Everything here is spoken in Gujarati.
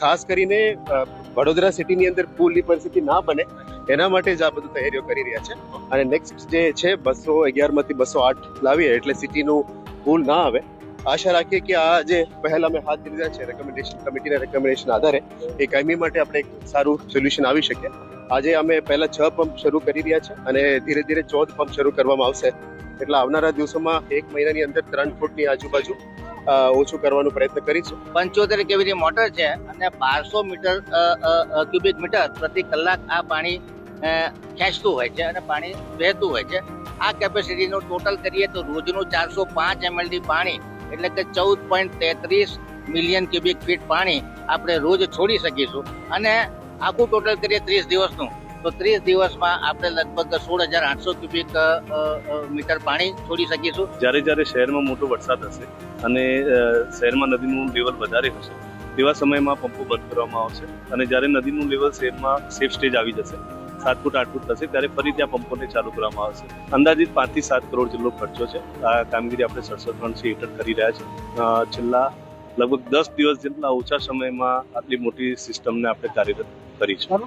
ખાસ કરીને વડોદરા સિટીની અંદર પુલની પરિસ્થિતિ ના બને એના માટે જ આ બધું તૈયારીઓ કરી રહ્યા છે. અને નેક્સ્ટ જે છે 211 માંથી 208 લાવીએ એટલે સિટીનું પુલ ના આવે. આશા રાખીએ કે આ જે પહેલ અમે હાથ ધરી રહ્યા છે રેકમેન્ડેશન કમિટીના રેકમેન્ડેશન આધારે એ કાયમી માટે આપણે એક સારું સોલ્યુશન આવી શકે. આજે અમે પહેલા 6 પંપ શરૂ કરી રહ્યા છે અને ધીરે ધીરે 14 પંપ શરૂ કરવામાં આવશે. એટલે આવનારા દિવસોમાં 1 મહિનાની અંદર 3 ફૂટની આજુબાજુ ઓછું કરવાનો પ્રયત્ન કરીશું. 75 કેવીની મોટર છે અને 1200 મીટર ક્યુબિક મીટર પ્રતિ કલાક આ પાણી ખેંચતું હોય છે અને પાણી વહેતું હોય છે. આ કેપેસિટીનું ટોટલ કરીએ તો રોજનું 405 mld પાણી એટલે કે 14.33 મિલિયન ક્યુબિક ફીટ પાણી આપણે રોજ છોડી શકીશું. અને આખું ટોટલ કરીએ 30 દિવસનું તો 30 દિવસમાં આપણે લગભગ 16,800 ક્યુબિક મીટર પાણી છોડી શકીશું. જ્યારે શહેરમાં મોટો વરસાદ હશે અને શહેરમાં નદીનું લેવલ વધારે હશે તેવા સમયમાં પંપો બંધ કરવામાં આવશે અને જ્યારે નદીનું લેવલ શહેરમાં સેફ સ્ટેજ આવી જશે 7 ફૂટ 8 ફૂટ થશે ત્યારે ફરી ત્યાં પંપોને ચાલુ કરવામાં આવશે. અંદાજિત 5 થી 7 કરોડ જેટલો ખર્ચો છે. આ કામગીરી આપણે 67 રણસી હેઠળ કરી રહ્યા છે. છેલ્લા લગભગ 10 દિવસ જેટલા ઓછા સમયમાં આટલી મોટી સિસ્ટમને આપણે કાર્યરત કરી છે.